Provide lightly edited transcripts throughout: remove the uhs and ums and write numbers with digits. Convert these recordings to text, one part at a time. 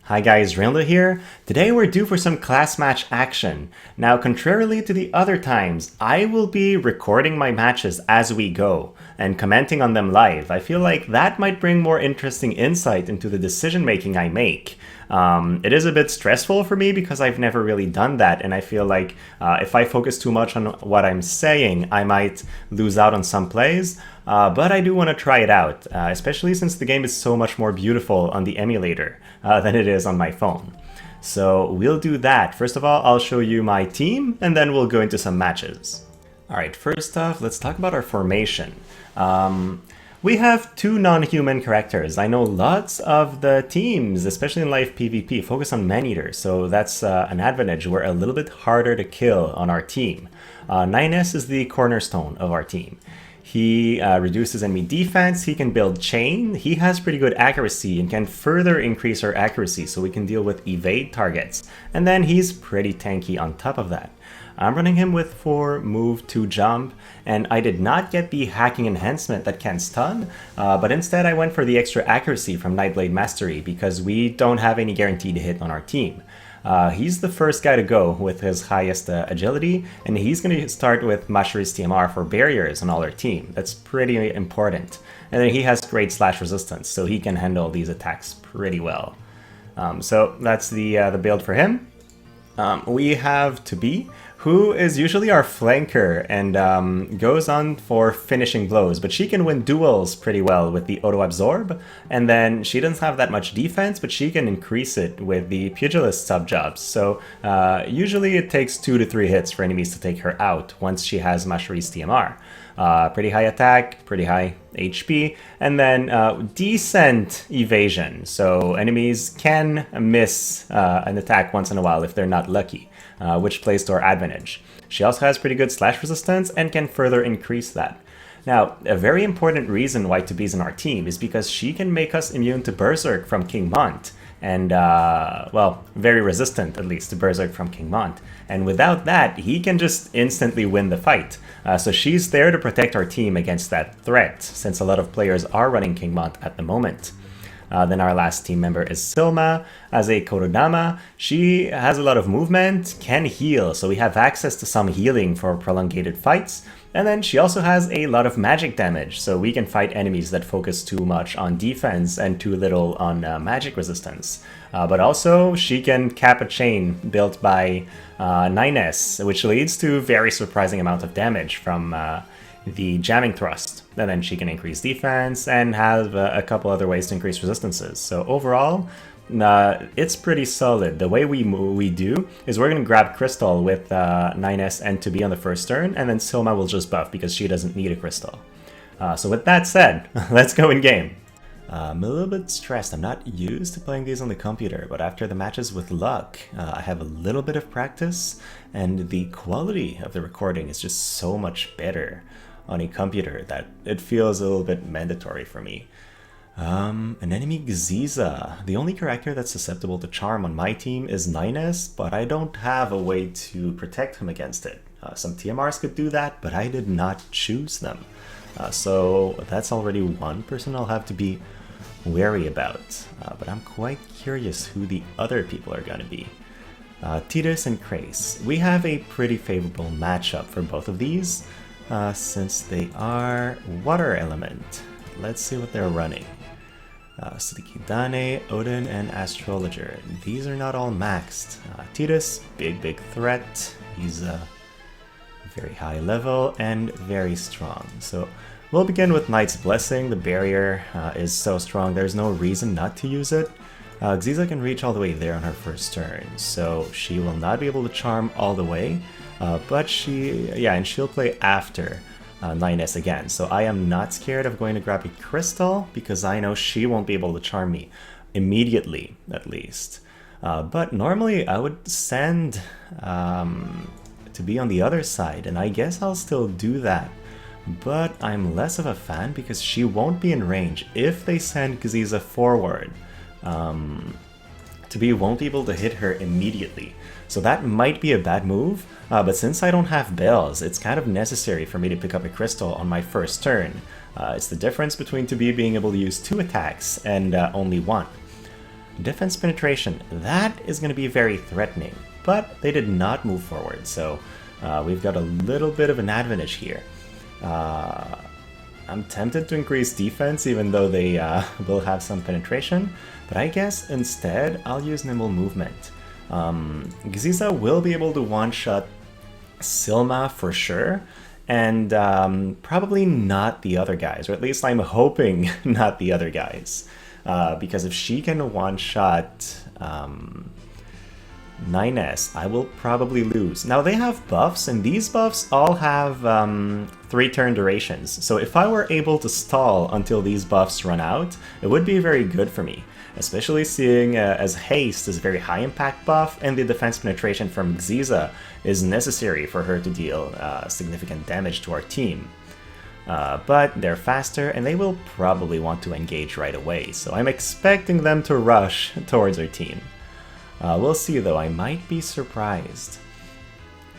Hi guys, Rinla here. Today we're due for some class match action. Now, contrarily to the other times, I will be recording my matches as we go and commenting on them live. I feel like that might bring more interesting insight into the decision making I make. It is a bit stressful for me because I've never really done that, and I feel like if I focus too much on what I'm saying, I might lose out on some plays. But I do want to try it out, especially since the game is so much more beautiful on the emulator than it is on my phone. So we'll do that. First of all, I'll show you my team, and then we'll go into some matches. Alright, first off, let's talk about our formation. We have two non-human characters. I know lots of the teams, especially in live PvP, focus on man-eaters, so that's an advantage. We're a little bit harder to kill on our team. 9S is the cornerstone of our team. He reduces enemy defense, he can build chain, he has pretty good accuracy and can further increase our accuracy so we can deal with evade targets. And then he's pretty tanky on top of that. I'm running him with 4 move 2 jump, and I did not get the hacking enhancement that can stun, but instead I went for the extra accuracy from Nightblade Mastery because we don't have any guaranteed hit on our team. He's the first guy to go with his highest agility, and he's going to start with Mashiri's TMR for barriers on all our team. That's pretty important. And then he has great slash resistance, so he can handle these attacks pretty well. So that's the build for him. We have Tobi, who is usually our flanker and goes on for finishing blows, but she can win duels pretty well with the auto absorb, and then she doesn't have that much defense, but she can increase it with the pugilist sub-jobs. So usually it takes 2 to 3 hits for enemies to take her out once she has Mashiri's TMR. Pretty high attack, pretty high HP, and then decent evasion, so enemies can miss an attack once in a while if they're not lucky, which plays to our advantage. She also has pretty good slash resistance and can further increase that. Now, a very important reason why Tobi's in our team is because she can make us immune to Berserk from King Mont, and, well, very resistant, at least, to Berserk from King Mont. And without that, he can just instantly win the fight. So she's there to protect our team against that threat, since a lot of players are running King Mont at the moment. Then our last team member is Silma. As a Korodama, she has a lot of movement, can heal, so we have access to some healing for prolongated fights. And then she also has a lot of magic damage, so we can fight enemies that focus too much on defense and too little on magic resistance. But also, she can cap a chain built by 9S, which leads to very surprising amount of damage from the jamming thrust. And then she can increase defense and have a couple other ways to increase resistances. So overall, it's pretty solid. The way we do is we're going to grab Crystal with 9S and Tobi on the first turn, and then Silma will just buff because she doesn't need a Crystal. So with that said, let's go in game. I'm a little bit stressed. I'm not used to playing these on the computer, but after the matches with luck, I have a little bit of practice, and the quality of the recording is just so much better on a computer that it feels a little bit mandatory for me. An enemy Xiza. The only character that's susceptible to charm on my team is 9S, but I don't have a way to protect him against it. Some TMRs could do that, but I did not choose them. So that's already one person I'll have to be wary about. But I'm quite curious who the other people are going to be. Tidus and Creysse. We have a pretty favorable matchup for both of these, since they are water element. Let's see what they're running. Sudikidane, Odin, and Astrologer. These are not all maxed. Tidus, big threat. He's very high level and very strong. So we'll begin with Knight's Blessing. The barrier is so strong, there's no reason not to use it. Xiza can reach all the way there on her first turn, so she will not be able to charm all the way, but she'll play after 9S again. So I am not scared of going to grab a Crystal because I know she won't be able to charm me immediately, at least. But normally I would send to be on the other side, and I guess I'll still do that. But I'm less of a fan because she won't be in range if they send Xiza forward. Tobi won't be able to hit her immediately. So that might be a bad move, but since I don't have bells, it's kind of necessary for me to pick up a crystal on my first turn. It's the difference between Tobi being able to use 2 attacks and only 1. Defense penetration, that is going to be very threatening, but they did not move forward, so we've got a little bit of an advantage here. I'm tempted to increase defense even though they will have some penetration, but I guess instead I'll use nimble movement. Xiza will be able to one-shot Silma for sure, and probably not the other guys, or at least I'm hoping not the other guys. Because if she can one-shot 9S, I will probably lose. Now they have buffs, and these buffs all have 3-turn durations. So if I were able to stall until these buffs run out, it would be very good for me. Especially seeing as Haste is a very high impact buff, and the defense penetration from Xiza is necessary for her to deal significant damage to our team. But they're faster, and they will probably want to engage right away, so I'm expecting them to rush towards our team. We'll see though, I might be surprised.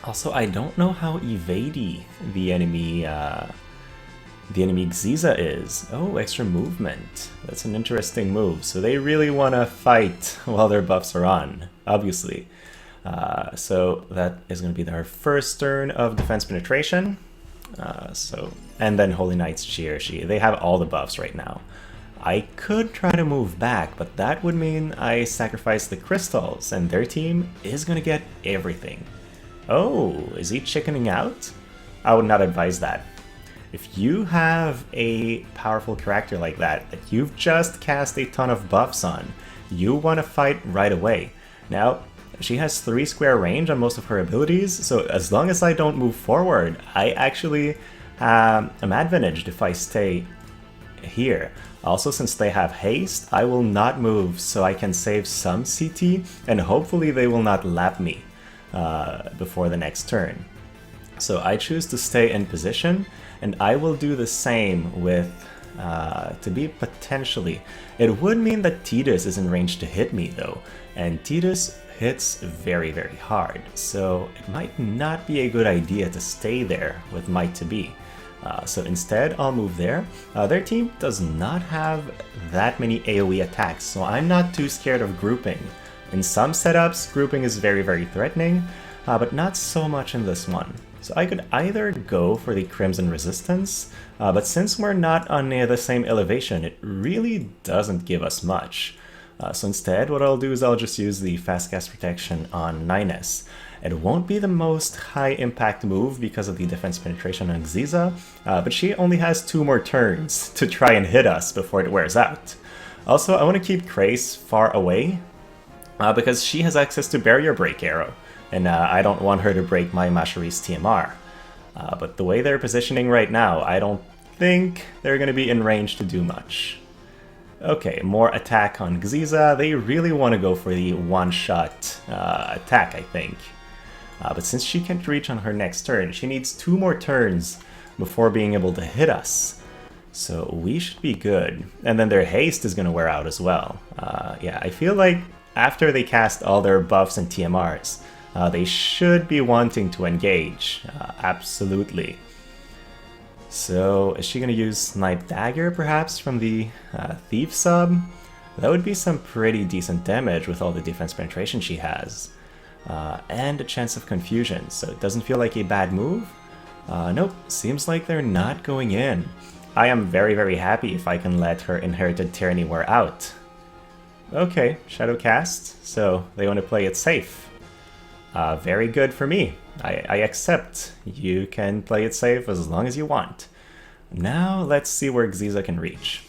Also, I don't know how evadey the enemy Xiza is. Oh, extra movement. That's an interesting move. So they really want to fight while their buffs are on, obviously. So that is going to be our first turn of defense penetration. And then Holy Knight's Cheer. They have all the buffs right now. I could try to move back, but that would mean I sacrifice the crystals, and their team is going to get everything. Oh, is he chickening out? I would not advise that. If you have a powerful character like that you've just cast a ton of buffs on, you want to fight right away. Now, she has 3 square range on most of her abilities, so as long as I don't move forward, I actually am advantaged if I stay here. Also, since they have haste, I will not move so I can save some CT, and hopefully they will not lap me before the next turn. So I choose to stay in position, and I will do the same with to be potentially. It would mean that Tidus is in range to hit me though, and Tidus hits very, very hard, so it might not be a good idea to stay there with Might to Be. So instead, I'll move there. Their team does not have that many AoE attacks, so I'm not too scared of grouping. In some setups, grouping is very, very threatening, but not so much in this one. So I could either go for the Crimson Resistance, but since we're not on the same elevation, it really doesn't give us much. So instead, what I'll do is I'll just use the Fast Cast Protection on 9S. It won't be the most high impact move because of the defense penetration on Xiza, but she only has 2 more turns to try and hit us before it wears out. Also, I want to keep Creysse far away, because she has access to Barrier Break Arrow, and I don't want her to break my Mashari's TMR. But the way they're positioning right now, I don't think they're going to be in range to do much. Okay, more attack on Xiza. They really want to go for the one-shot attack, I think. But since she can't reach on her next turn, she needs 2 more turns before being able to hit us. So we should be good. And then their haste is going to wear out as well. Yeah, I feel like after they cast all their buffs and TMRs, they should be wanting to engage. Absolutely. So is she going to use Snipe Dagger perhaps from the Thief sub? That would be some pretty decent damage with all the defense penetration she has. And a chance of confusion, so it doesn't feel like a bad move. Nope, seems like they're not going in. I am very, very happy if I can let her Inherited Tyranny wear out. Okay, Shadow Cast, so they want to play it safe. Very good for me. I accept. You can play it safe as long as you want. Now let's see where Xiza can reach.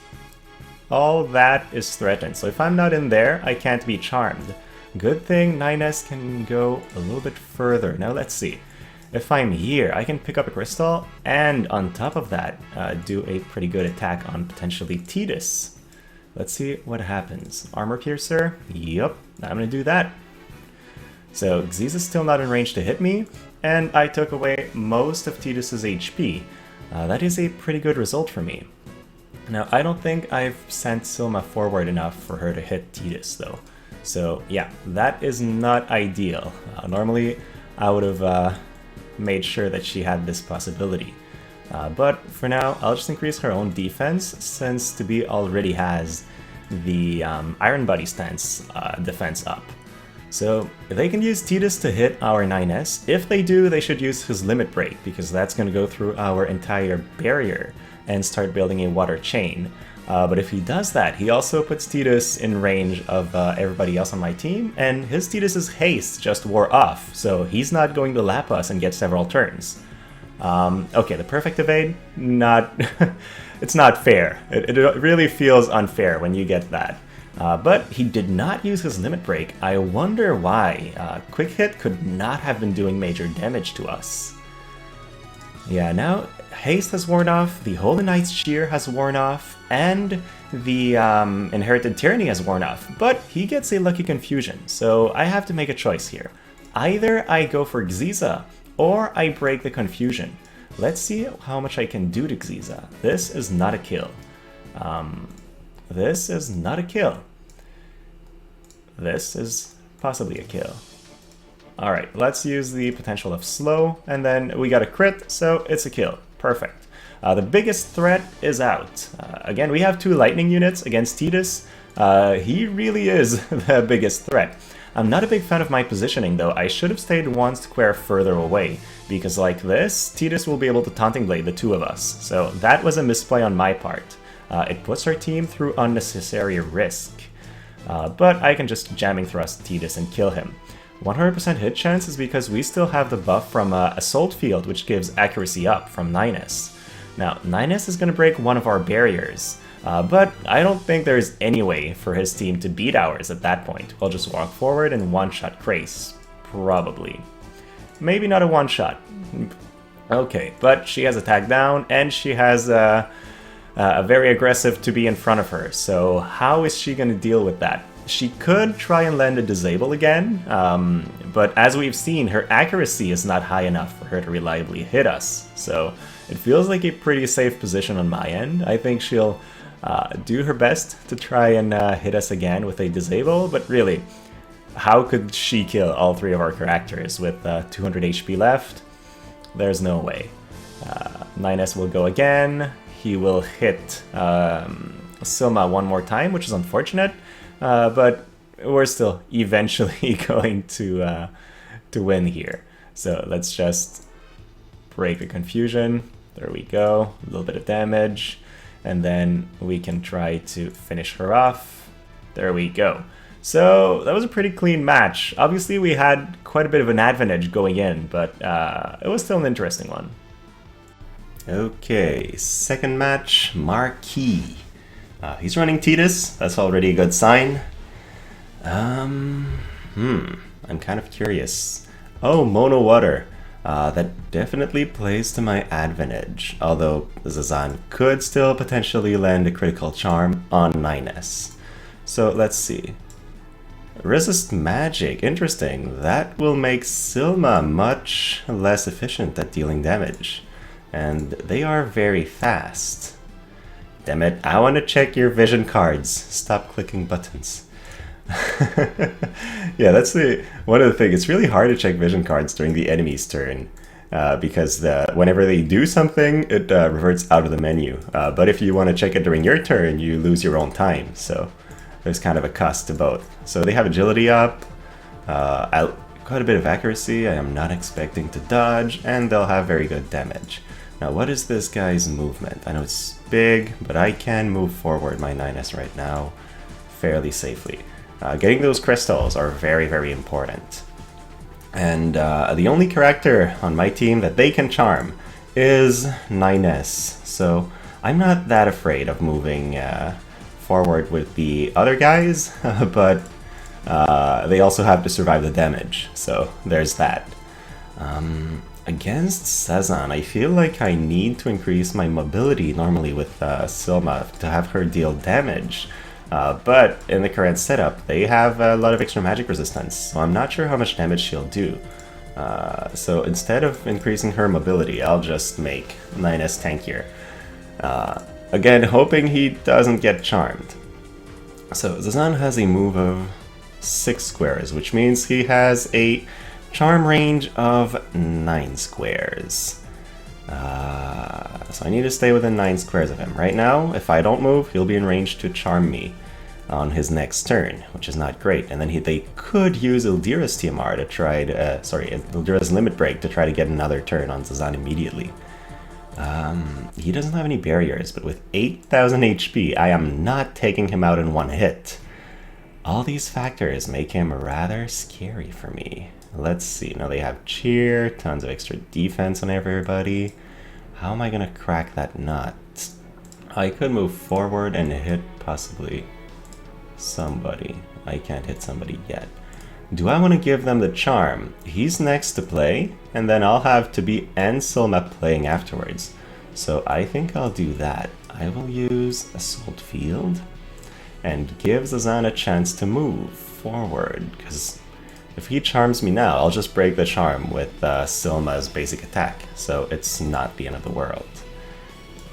All that is threatened, so if I'm not in there, I can't be charmed. Good thing 9S can go a little bit further. Now let's see. If I'm here, I can pick up a crystal, and on top of that, do a pretty good attack on potentially Tidus. Let's see what happens. Armor Piercer? Yup, I'm gonna do that. So Xiza's still not in range to hit me, and I took away most of Tidus's HP. That is a pretty good result for me. Now, I don't think I've sent Silma forward enough for her to hit Tidus, though. So yeah, that is not ideal. Normally, I would have made sure that she had this possibility. But for now, I'll just increase her own defense, since To Be already has the Iron Body stance defense up. So they can use Tidus to hit our 9S. If they do, they should use his Limit Break, because that's going to go through our entire barrier and start building a water chain. But if he does that, he also puts Tidus in range of everybody else on my team, and his Tidus's haste just wore off, so he's not going to lap us and get several turns. Okay, the perfect evade, not... it's not fair. It really feels unfair when you get that. But he did not use his Limit Break. I wonder why. Quick Hit could not have been doing major damage to us. Yeah, now Haste has worn off, the Holy Knight's Shear has worn off, and the Inherited Tyranny has worn off. But he gets a Lucky Confusion, so I have to make a choice here. Either I go for Xiza, or I break the Confusion. Let's see how much I can do to Xiza. This is not a kill. This is not a kill. This is possibly a kill. Alright, let's use the potential of slow, and then we got a crit, so it's a kill. Perfect. The biggest threat is out. Again, we have 2 lightning units against Tidus. He really is the biggest threat. I'm not a big fan of my positioning though. I should have stayed 1 square further away, because like this, Tidus will be able to Taunting Blade the 2 of us. So that was a misplay on my part. It puts our team through unnecessary risk. But I can just Jamming Thrust Tidus and kill him. 100% hit chance is because we still have the buff from Assault Field, which gives accuracy up from 9S. Now, 9S is going to break one of our barriers, but I don't think there's any way for his team to beat ours at that point. We'll just walk forward and one-shot Creysse. Probably. Maybe not a one-shot. Okay, but she has attack down, and she has a very aggressive to be in front of her, so how is she going to deal with that? She could try and land a Disable again, but as we've seen, her accuracy is not high enough for her to reliably hit us, so it feels like a pretty safe position on my end. I think she'll do her best to try and hit us again with a Disable, but really, how could she kill all 3 of our characters with 200 HP left? There's no way. 9S will go again. He will hit Silma 1 more time, which is unfortunate, but we're still eventually going to win here. So let's just break the confusion. There we go, a little bit of damage, and then we can try to finish her off. There we go. So that was a pretty clean match. Obviously we had quite a bit of an advantage going in, but it was still an interesting one. Okay, second match, Marquis. He's running Tidus, that's already a good sign. I'm kind of curious. Oh, Mono Water. That definitely plays to my advantage, although Zazan could still potentially land a critical charm on 9S. So let's see. Resist Magic, interesting. That will make Silma much less efficient at dealing damage. And they are very fast. Damn it, I want to check your vision cards. Stop clicking buttons. Yeah, that's one of the things. It's really hard to check vision cards during the enemy's turn. Because whenever they do something, it reverts out of the menu. But if you want to check it during your turn, you lose your own time. So there's kind of a cost to both. So they have agility up, quite a bit of accuracy. I am not expecting to dodge, and they'll have very good damage. Now, what is this guy's movement? I know it's big, but I can move forward my 9S right now fairly safely. Getting those crystals are very, very important. And the only character on my team that they can charm is 9S. So I'm not that afraid of moving forward with the other guys, but they also have to survive the damage. So there's that. Against Zazan, I feel like I need to increase my mobility normally with Silma to have her deal damage. But in the current setup, they have a lot of extra magic resistance, so I'm not sure how much damage she'll do. So instead of increasing her mobility, I'll just make 9S tankier. Again, hoping he doesn't get charmed. So Zazan has a move of 6 squares, which means he has a charm range of 9 squares. So I need to stay within 9 squares of him. Right now, if I don't move, he'll be in range to charm me. on his next turn, which is not great. And then they could use Ildyra's TMR to try to, Ildyra's Limit Break to try to get another turn on Zazan immediately. He doesn't have any barriers, but with 8,000 HP, I am not taking him out in one hit. All these factors make him rather scary for me. Let's see, now they have cheer, tons of extra defense on everybody. How am I gonna crack that nut? I could move forward and hit possibly somebody. I can't hit somebody yet. Do I want to give them the charm? He's next to play, and then I'll have to be and Silma playing afterwards. So I think I'll do that. I will use Assault Field and give Zazan a chance to move forward, because if he charms me now, I'll just break the charm with Silma's basic attack, so it's not the end of the world.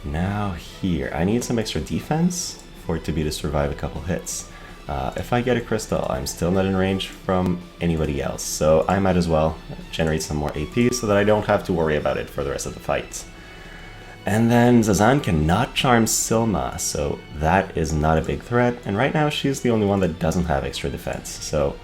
Now here, I need some extra defense for it to be to survive a couple hits. If I get a crystal, I'm still not in range from anybody else, so I might as well generate some more AP so that I don't have to worry about it for the rest of the fight. And then Zazan cannot charm Silma, so that is not a big threat, and right now she's the only one that doesn't have extra defense, so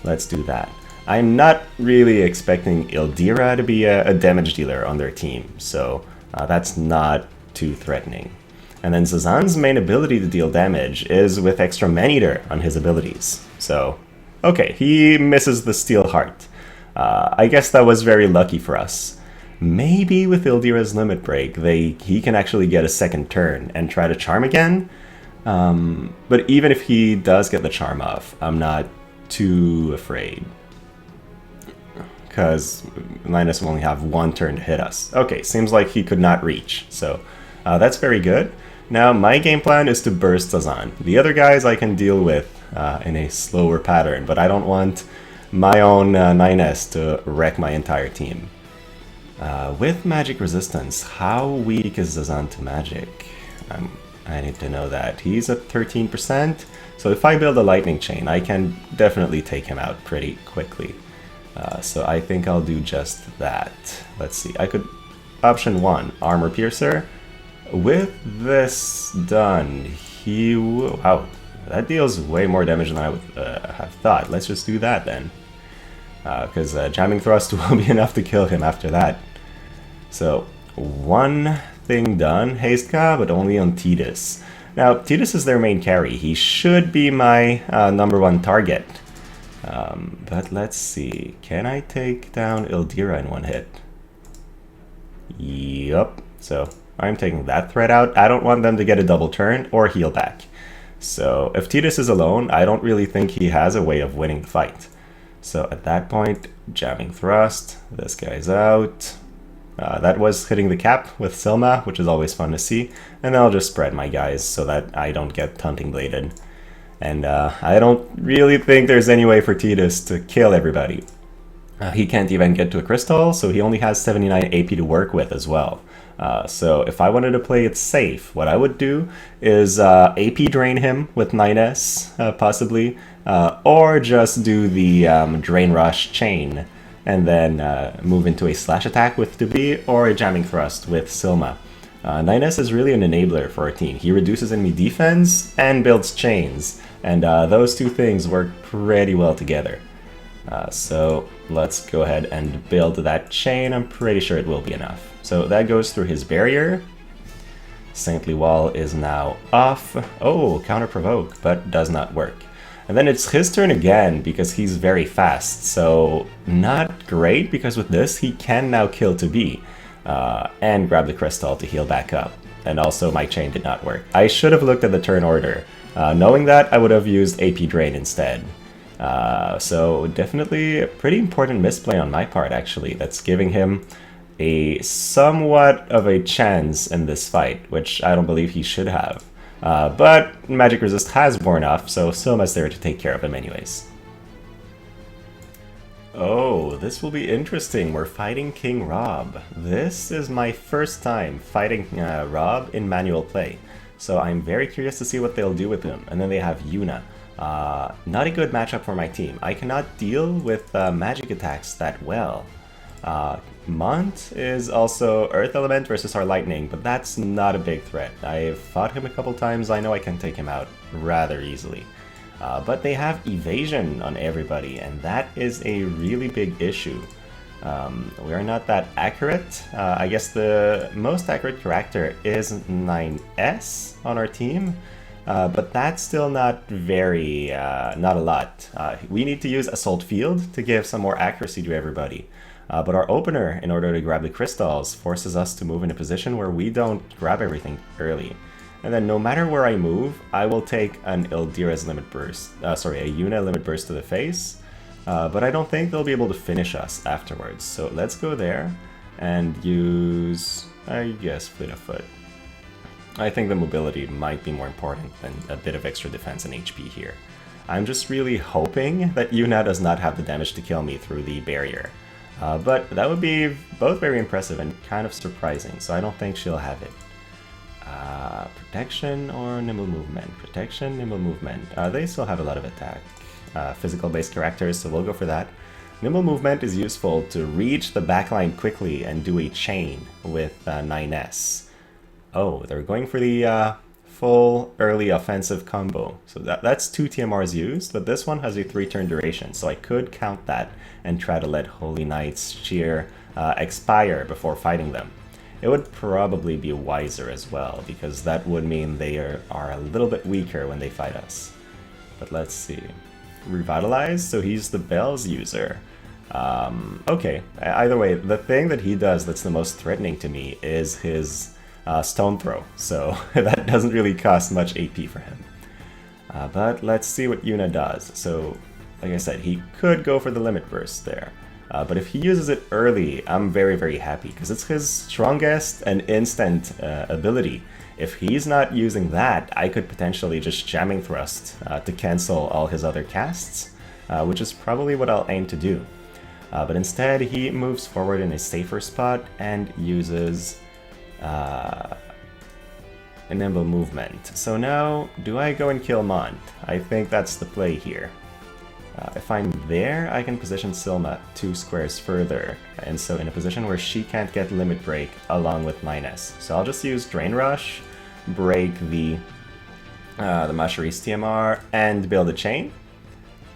let's do that. I'm not really expecting Ildyra to be a damage dealer on their team, so that's not too threatening. And then Zazan's main ability to deal damage is with extra Man-Eater on his abilities. So, okay, he misses the Steel Heart. I guess that was very lucky for us. Maybe with Ildyra's Limit Break, he can actually get a second turn and try to charm again. But even if he does get the charm off, I'm not too afraid. Because Linus will only have one turn to hit us. Okay, seems like he could not reach, so that's very good. Now, my game plan is to burst Zazan. The other guys I can deal with in a slower pattern, but I don't want my own 9S to wreck my entire team. With magic resistance, how weak is Zazan to magic? I need to know that. He's at 13%, so if I build a lightning chain, I can definitely take him out pretty quickly. So I think I'll do just that. Let's see, I could... Option 1, Armor Piercer. With this done, he will... Wow, that deals way more damage than I would have thought. Let's just do that then. Because Jamming Thrust will be enough to kill him after that. So, one thing done, Haste-Ka, but only on Tidus. Now, Tidus is their main carry. He should be my #1 target. But let's see. Can I take down Ildyra in one hit? Yup. So, I'm taking that threat out. I don't want them to get a double turn or heal back. So if Tidus is alone, I don't really think he has a way of winning the fight. So at that point, Jamming Thrust, this guy's out. That was hitting the cap with Silma, which is always fun to see. And then I'll just spread my guys so that I don't get Hunting Bladed. And I don't really think there's any way for Tidus to kill everybody. He can't even get to a crystal, so he only has 79 AP to work with as well. So if I wanted to play it safe, what I would do is AP drain him with 9S, possibly, or just do the Drain Rush chain, and then move into a slash attack with Dubi, or a Jamming Thrust with Silma. 9S is really an enabler for our team. He reduces enemy defense and builds chains, and those two things work pretty well together. So let's go ahead and build that chain. I'm pretty sure it will be enough. So that goes through his barrier. Saintly Wall is now off. Oh, counter provoke, but does not work. And then it's his turn again because he's very fast. So not great, because with this he can now kill to B and grab the crystal to heal back up. And also my chain did not work. I should have looked at the turn order. Knowing that, I would have used AP Drain instead. So definitely a pretty important misplay on my part, actually. That's giving him a somewhat of a chance in this fight, which I don't believe he should have. But Magic Resist has worn off, so Silma's there to take care of him anyways. Oh, this will be interesting. We're fighting King Robb. This is my first time fighting Robb in manual play, so I'm very curious to see what they'll do with him. And then they have Yuna. Not a good matchup for my team. I cannot deal with magic attacks that well. Mont is also Earth Element versus our Lightning, but that's not a big threat. I've fought him a couple times. I know I can take him out rather easily. But they have evasion on everybody, and that is a really big issue. We are not that accurate. I guess the most accurate character is 9S on our team, but that's still not very, not a lot. We need to use Assault Field to give some more accuracy to everybody. But our opener, in order to grab the crystals, forces us to move in a position where we don't grab everything early. And then no matter where I move, I will take an Ildyra's limit burst, a Yuna limit burst to the face. But I don't think they'll be able to finish us afterwards. So let's go there and use, I guess, Fleet of Foot. I think the mobility might be more important than a bit of extra defense and HP here. I'm just really hoping that Yuna does not have the damage to kill me through the barrier. But that would be both very impressive and kind of surprising, so I don't think she'll have it. Protection or nimble movement? Protection, nimble movement. They still have a lot of attack. Physical-based characters, so we'll go for that. Nimble movement is useful to reach the backline quickly and do a chain with 9S. Oh, they're going for the full early offensive combo. So that's 2 TMRs used, but this one has a 3-turn duration, so I could count that and try to let Holy Knight's Cheer expire before fighting them. It would probably be wiser as well, because that would mean they are a little bit weaker when they fight us. But let's see. Revitalize, so he's the Bells user. Okay, either way, the thing that he does that's the most threatening to me is his Stone Throw, so that doesn't really cost much AP for him. But let's see what Yuna does. So, like I said, he could go for the Limit Burst there. But if he uses it early, I'm very, very happy, because it's his strongest and instant ability. If he's not using that, I could potentially just Jamming Thrust to cancel all his other casts, which is probably what I'll aim to do. But instead, he moves forward in a safer spot and uses a nimble movement. So now, do I go and kill Mont? I think that's the play here. If I'm there, I can position Silma 2 squares further, and so in a position where she can't get Limit Break along with 9S. So I'll just use Drain Rush, break the Masherise TMR, and build a chain.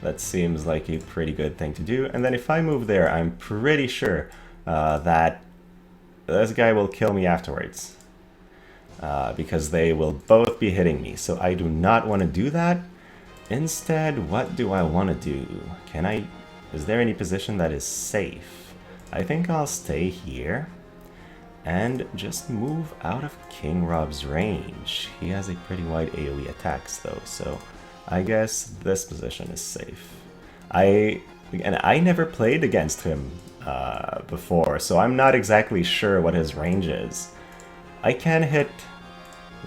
That seems like a pretty good thing to do. And then if I move there, I'm pretty sure that this guy will kill me afterwards. Because they will both be hitting me, so I do not want to do that. Instead, what do I want to do? Is there any position that is safe? I think I'll stay here and just move out of King Robb's range. He has a pretty wide AoE attacks though, so I guess this position is safe. I never played against him before, so I'm not exactly sure what his range is. I can hit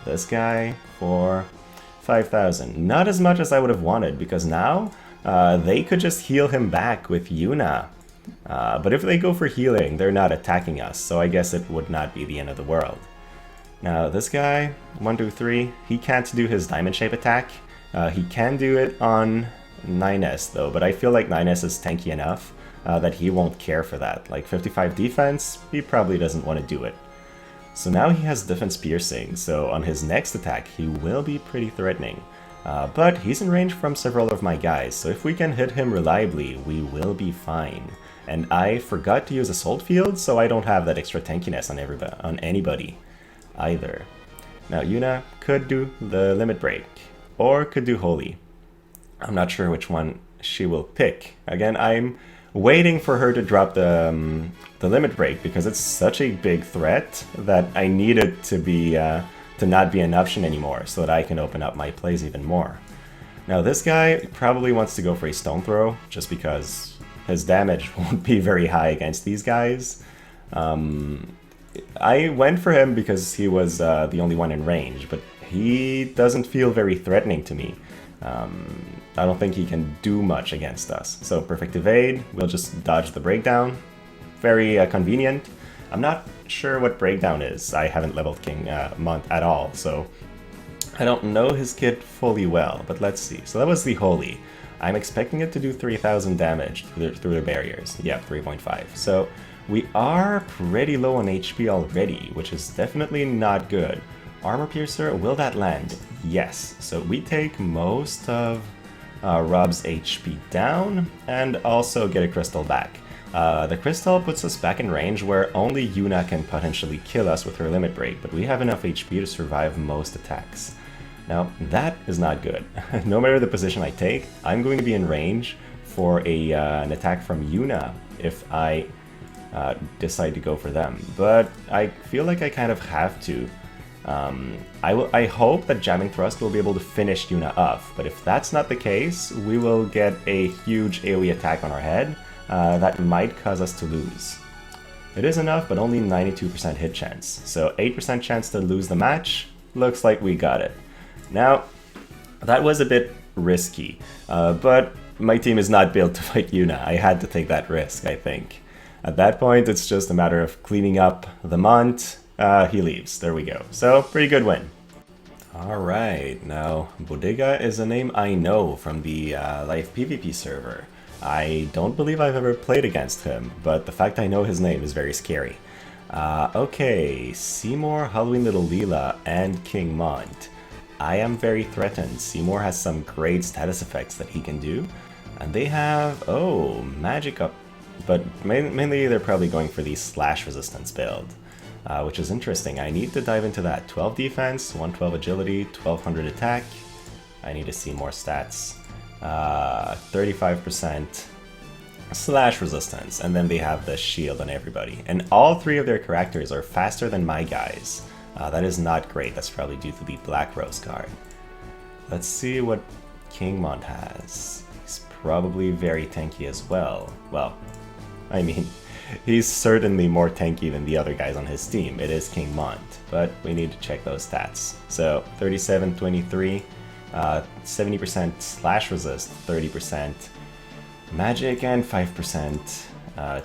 this guy for 5,000. Not as much as I would have wanted, because now they could just heal him back with Yuna. But if they go for healing, they're not attacking us, so I guess it would not be the end of the world. Now this guy, 1, 2, 3, he can't do his diamond shape attack. He can do it on 9S though, but I feel like 9S is tanky enough that he won't care for that. Like 55 defense, he probably doesn't want to do it. So now he has Defense Piercing, so on his next attack he will be pretty threatening. But he's in range from several of my guys, so if we can hit him reliably, we will be fine. And I forgot to use Assault Field, so I don't have that extra tankiness on anybody either. Now Yuna could do the Limit Break, or could do Holy. I'm not sure which one she will pick. Again, I'm waiting for her to drop the Limit Break, because it's such a big threat that I need it to not be an option anymore, so that I can open up my plays even more. Now this guy probably wants to go for a Stone Throw, just because his damage won't be very high against these guys. I went for him because he was the only one in range, but he doesn't feel very threatening to me. I don't think he can do much against us. So Perfect Evade, we'll just dodge the Breakdown. Very convenient. I'm not sure what Breakdown is. I haven't leveled King Mont at all, so I don't know his kit fully well, but let's see. So that was the Holy. I'm expecting it to do 3,000 damage through the barriers. Yeah, 3.5. So we are pretty low on HP already, which is definitely not good. Armor Piercer, will that land? Yes. So we take most of Robb's HP down, and also get a crystal back. The crystal puts us back in range where only Yuna can potentially kill us with her limit break, but we have enough HP to survive most attacks. Now, that is not good. No matter the position I take, I'm going to be in range for an attack from Yuna if I decide to go for them. But I feel like I kind of have to. I hope that Jamming Thrust will be able to finish Yuna off, but if that's not the case, we will get a huge AoE attack on our head that might cause us to lose. It is enough, but only 92% hit chance, so 8% chance to lose the match. Looks like we got it. Now, that was a bit risky, but my team is not built to fight Yuna. I had to take that risk, I think. At that point, it's just a matter of cleaning up the Mont. He leaves. There we go. So, pretty good win. Alright, now, Bodega is a name I know from the live PvP server. I don't believe I've ever played against him, but the fact I know his name is very scary. Okay, Seymoure, Halloween Little Leela, and King Mont. I am very threatened. Seymoure has some great status effects that he can do, and they have, oh, magic up, but mainly they're probably going for the slash resistance build, which is interesting. I need to dive into that. 12 defense, 112 agility, 1200 attack. I need to see more stats. 35% slash resistance, and then they have the shield on everybody. And all three of their characters are faster than my guys. That is not great. That's probably due to the Black Rose card. Let's see what King Mont has. He's probably very tanky as well. Well, I mean, he's certainly more tanky than the other guys on his team. It is King Mont, but we need to check those stats. So 37, 23, 70% slash resist, 30% magic, and 5%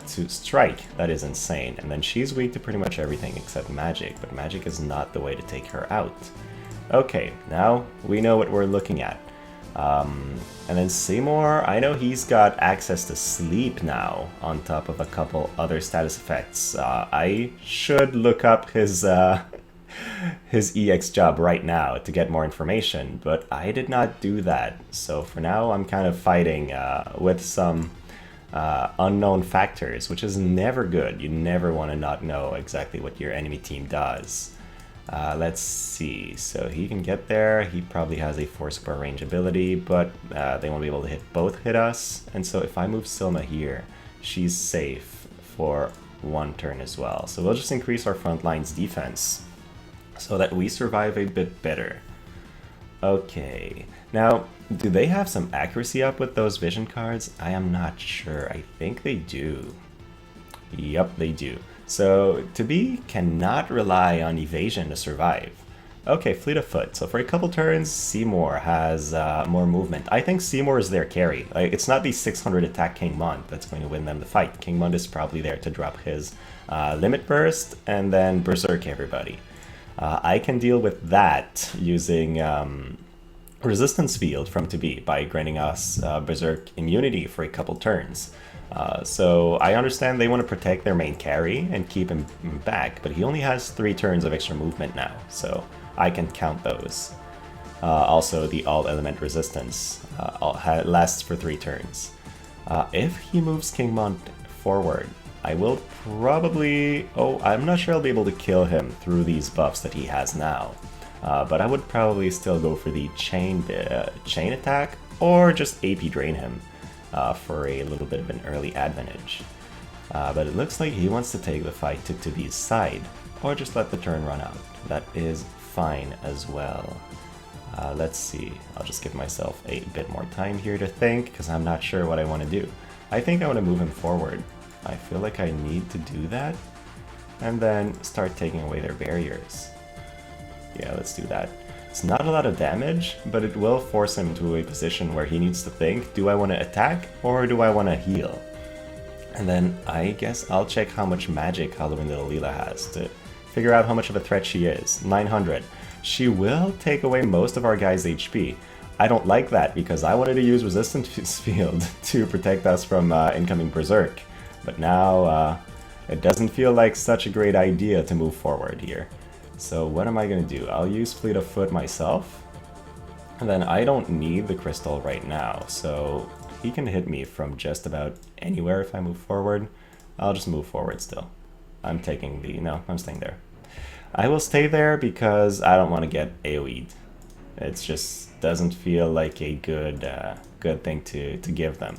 to strike. That is insane. And then she's weak to pretty much everything except magic, but magic is not the way to take her out. Okay, now we know what we're looking at. And then Seymoure, I know he's got access to sleep now, on top of a couple other status effects. I should look up his EX job right now to get more information, but I did not do that. So for now, I'm kind of fighting with some unknown factors, which is never good. You never want to not know exactly what your enemy team does. Let's see, so he can get there. He probably has a 4-square range ability, but they won't be able to both hit us. And so if I move Silma here, she's safe for one turn as well. So we'll just increase our front line's defense so that we survive a bit better. Okay, now, do they have some accuracy up with those vision cards? I am not sure. I think they do. Yep, they do. So, to be cannot rely on evasion to survive. Okay, fleet of foot. So for a couple turns, Seymoure has more movement. I think Seymoure is their carry. Like, it's not the 600 attack King Mont that's going to win them the fight. King Mont is probably there to drop his limit burst and then berserk everybody. I can deal with that using resistance field from to be by granting us berserk immunity for a couple turns. So I understand they want to protect their main carry and keep him back, but he only has 3 turns of extra movement now, so I can count those. Also, the all element resistance lasts for 3 turns. If he moves King Mont forward, I will probably... Oh, I'm not sure I'll be able to kill him through these buffs that he has now. But I would probably still go for the chain attack, or just AP drain him for a little bit of an early advantage. But it looks like he wants to take the fight to B's side, or just let the turn run out. That is fine as well. Let's see, I'll just give myself a bit more time here to think, because I'm not sure what I want to do. I think I want to move him forward. I feel like I need to do that, and then start taking away their barriers. Yeah, let's do that. It's not a lot of damage, but it will force him to a position where he needs to think, do I want to attack or do I want to heal? And then I guess I'll check how much magic Halloween Little Leela has to figure out how much of a threat she is. 900. She will take away most of our guys' HP. I don't like that because I wanted to use Resistance Field to protect us from incoming Berserk. But now it doesn't feel like such a great idea to move forward here. So what am I going to do? I'll use Fleet of Foot myself. And then I don't need the crystal right now, so he can hit me from just about anywhere if I move forward. I'll just move forward still. I'm taking the... no, I'm staying there. I will stay there because I don't want to get AoE'd. It just doesn't feel like a good thing to give them.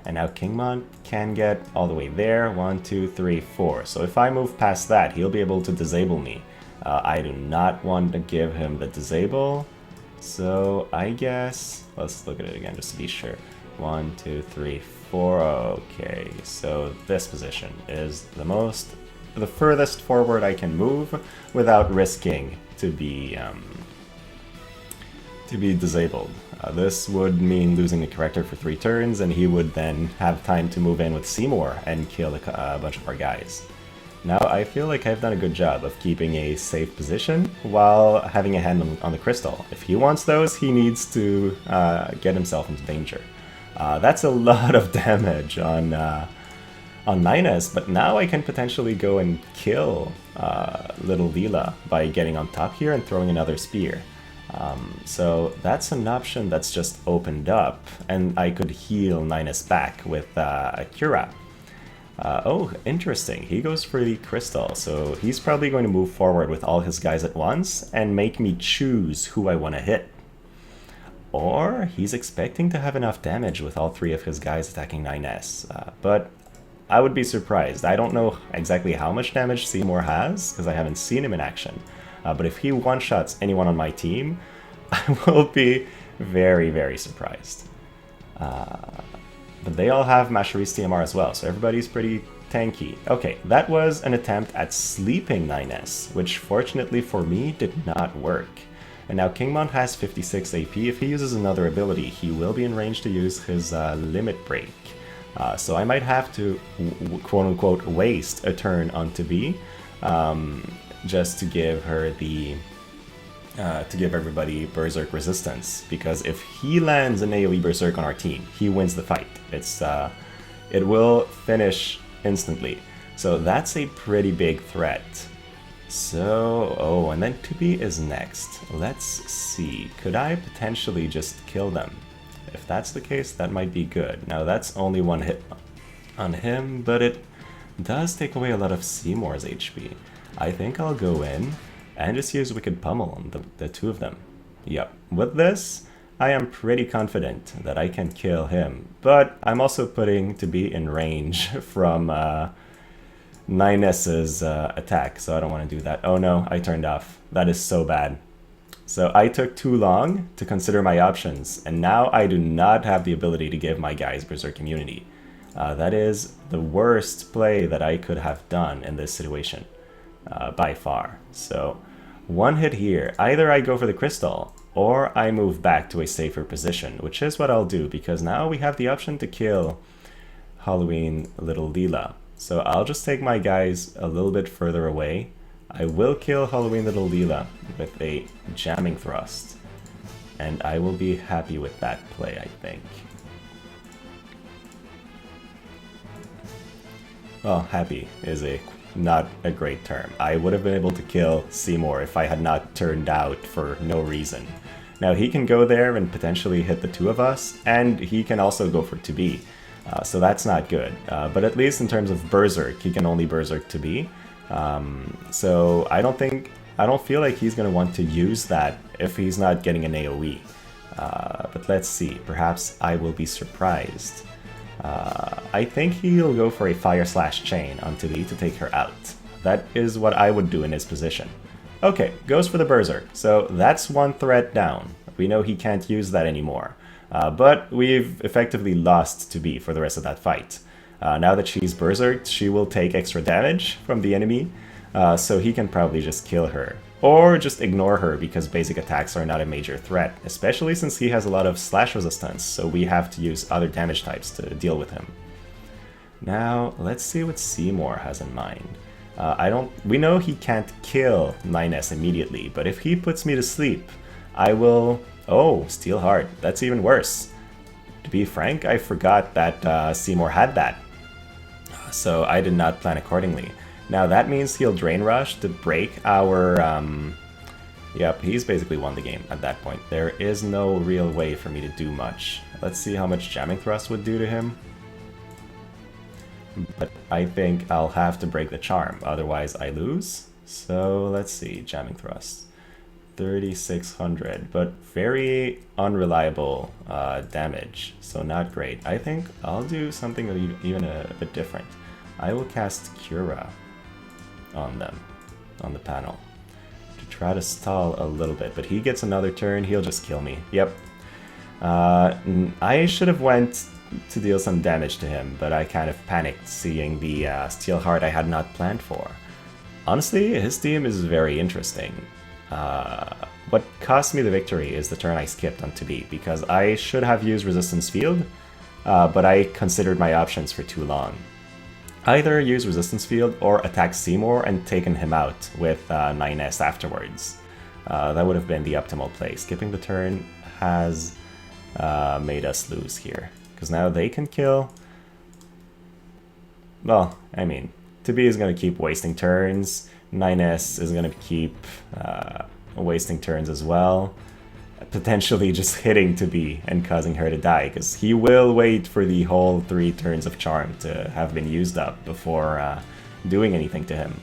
And now King Mont can get all the way there. 1, 2, 3, 4. So if I move past that, he'll be able to disable me. I do not want to give him the disable. So I guess... let's look at it again just to be sure. 1, 2, 3, 4. Okay, so this position is the furthest forward I can move without risking to be disabled. This would mean losing the character for 3 turns, and he would then have time to move in with Seymoure and kill a bunch of our guys. Now I feel like I've done a good job of keeping a safe position while having a hand on the crystal. If he wants those, he needs to get himself into danger. That's a lot of damage on 9S, but now I can potentially go and kill little Ildyra by getting on top here and throwing another spear. So that's an option that's just opened up, and I could heal 9S back with a Cura. Oh, interesting. He goes for the crystal, so he's probably going to move forward with all his guys at once and make me choose who I want to hit. Or he's expecting to have enough damage with all 3 of his guys attacking 9S, but I would be surprised. I don't know exactly how much damage Seymoure has, because I haven't seen him in action. But if he one-shots anyone on my team, I will be very, very surprised. But they all have Masheris TMR as well, so everybody's pretty tanky. Okay, that was an attempt at sleeping 9S, which fortunately for me did not work. And now King Mont has 56 AP. If he uses another ability, he will be in range to use his limit break. So I might have to, quote-unquote, waste a turn onto B, just to give her the... to give everybody Berserk resistance, because if he lands an AoE Berserk on our team, he wins the fight. It will finish instantly. So that's a pretty big threat. So, oh, and then 2B is next. Let's see, could I potentially just kill them? If that's the case, that might be good. Now that's only 1 hit on him, but it does take away a lot of Seymour's HP. I think I'll go in and just use Wicked Pummel on the 2 of them. Yep, with this, I am pretty confident that I can kill him, but I'm also putting to be in range from 9S's attack, so I don't want to do that. Oh no, I turned off. That is so bad. So I took too long to consider my options, and now I do not have the ability to give my guys Berserk immunity. That is the worst play that I could have done in this situation, by far. So 1 hit here. Either I go for the crystal, or I move back to a safer position, which is what I'll do, because now we have the option to kill Halloween little Ildyra. So I'll just take my guys a little bit further away. I will kill Halloween little Ildyra with a jamming thrust, and I will be happy with that play, I think. Well, happy is not a great term. I would have been able to kill Seymoure if I had not turned out for no reason. Now he can go there and potentially hit the 2 of us, and he can also go for 2B. So that's not good. But at least in terms of Berserk, he can only Berserk 2B. So I don't feel like he's going to want to use that if he's not getting an AoE. But let's see. Perhaps I will be surprised. I think he'll go for a Fire Slash Chain on 2B to take her out. That is what I would do in his position. Okay, goes for the Berserk. So that's 1 threat down. We know he can't use that anymore. But we've effectively lost 2B for the rest of that fight. Now that she's Berserked, she will take extra damage from the enemy, so he can probably just kill her. Or just ignore her because basic attacks are not a major threat, especially since he has a lot of slash resistance, so we have to use other damage types to deal with him. Now, let's see what Seymoure has in mind. We know he can't kill 9S immediately, but if he puts me to sleep, I will... Oh, Steel Heart. That's even worse. To be frank, I forgot that Seymoure had that, so I did not plan accordingly. Now that means he'll Drain Rush to break our Yep, he's basically won the game at that point. There is no real way for me to do much. Let's see how much Jamming Thrust would do to him. But I think I'll have to break the charm, otherwise I lose. So let's see, Jamming Thrust. 3600, but very unreliable damage, so not great. I think I'll do something even a bit different. I will cast Cura on them, on the panel, to try to stall a little bit, but he gets another turn, he'll just kill me. Yep. I should have went to deal some damage to him, but I kind of panicked seeing the Steel Heart I had not planned for. Honestly, his team is very interesting. What cost me the victory is the turn I skipped on 2B, because I should have used Resistance Field, but I considered my options for too long. Either use Resistance Field or attack Seymoure and taken him out with 9S afterwards. That would have been the optimal play. Skipping the turn has made us lose here, because now they can kill. Well, I mean, 2B is going to keep wasting turns, 9S is going to keep wasting turns as well, potentially just hitting 2B and causing her to die, because he will wait for the whole 3 turns of charm to have been used up before doing anything to him.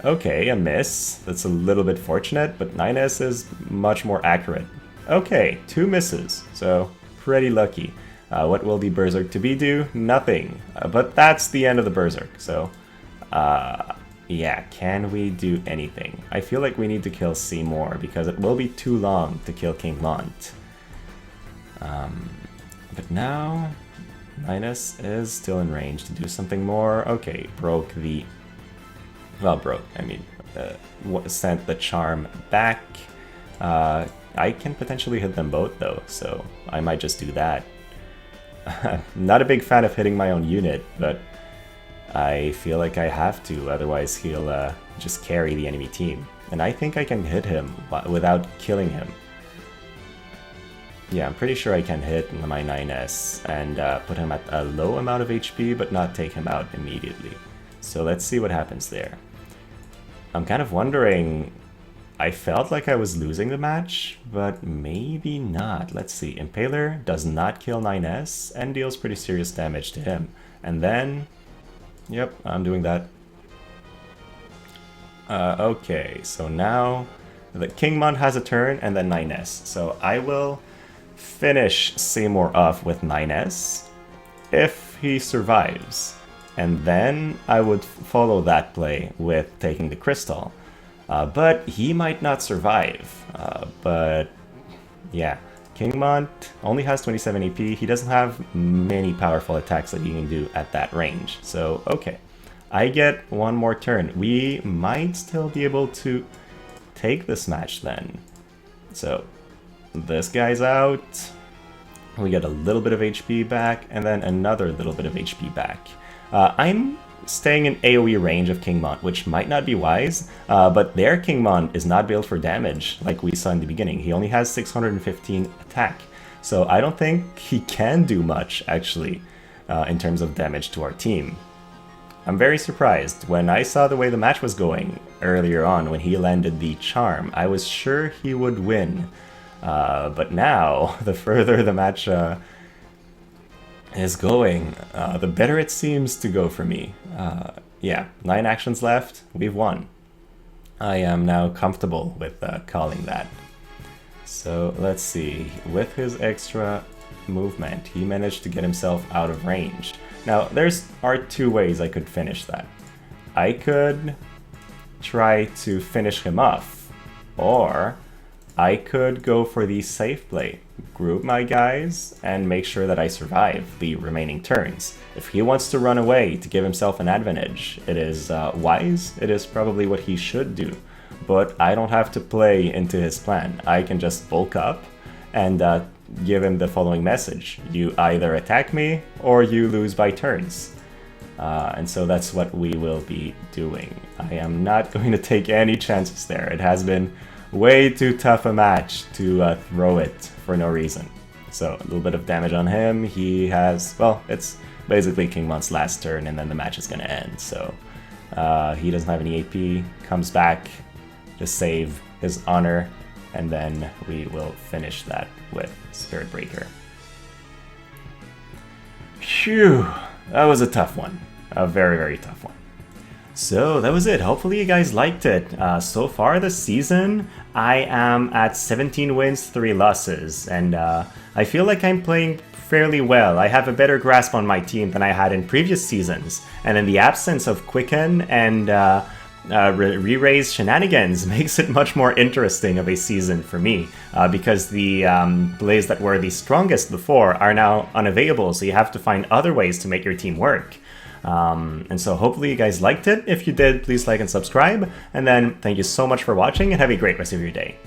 Okay, a miss. That's a little bit fortunate, but 9S is much more accurate. Okay, 2 misses, so pretty lucky. What will the Berserk 2B do? Nothing. But that's the end of the Berserk, so yeah, can we do anything? I feel like we need to kill Seymoure, because it will be too long to kill King Mont. But now, 9S is still in range to do something more. Okay, broke the... Well, broke, I mean, sent the charm back. I can potentially hit them both though, so I might just do that. Not a big fan of hitting my own unit, but I feel like I have to, otherwise he'll just carry the enemy team. And I think I can hit him without killing him. Yeah, I'm pretty sure I can hit my 9S and put him at a low amount of HP, but not take him out immediately. So let's see what happens there. I'm kind of wondering... I felt like I was losing the match, but maybe not. Let's see. Impaler does not kill 9S and deals pretty serious damage to him. And then... Yep, I'm doing that. Okay, so now the King Mont has a turn and then 9S. So I will finish Seymoure off with 9S if he survives. And then I would follow that play with taking the crystal. But he might not survive. But yeah, King Mont only has 27 AP. He doesn't have many powerful attacks that he can do at that range. So, okay. I get one more turn. We might still be able to take this match then. So, this guy's out. We get a little bit of HP back, and then another little bit of HP back. I'm staying in AoE range of King Mont, which might not be wise, but their King Mont is not built for damage like we saw in the beginning. He only has 615 attack, so I don't think he can do much, actually, in terms of damage to our team. I'm very surprised. When I saw the way the match was going earlier on, when he landed the charm, I was sure he would win. But now, the further the match is going, the better it seems to go for me. Yeah, 9 actions left, we've won. I am now comfortable with calling that. So let's see, with his extra movement, he managed to get himself out of range. Now, there are 2 ways I could finish that. I could try to finish him off, or I could go for the safe play, group my guys, and make sure that I survive the remaining turns. If he wants to run away to give himself an advantage, it is wise, it is probably what he should do. But I don't have to play into his plan. I can just bulk up and give him the following message. You either attack me, or you lose by turns. And so that's what we will be doing. I am not going to take any chances there. It has been way too tough a match to throw it for no reason. So a little bit of damage on him. He has, well, it's basically King Mont's last turn and then the match is going to end. So he doesn't have any AP, comes back to save his honor, and then we will finish that with Spirit Breaker. Phew, that was a tough one. A very, very tough one. So that was it. Hopefully you guys liked it. So far this season, I am at 17 wins, 3 losses, and I feel like I'm playing fairly well. I have a better grasp on my team than I had in previous seasons, and in the absence of Quicken and re-raise shenanigans makes it much more interesting of a season for me, because the plays that were the strongest before are now unavailable, so you have to find other ways to make your team work. And so hopefully you guys liked it. If you did, please like and subscribe, and then thank you so much for watching and have a great rest of your day.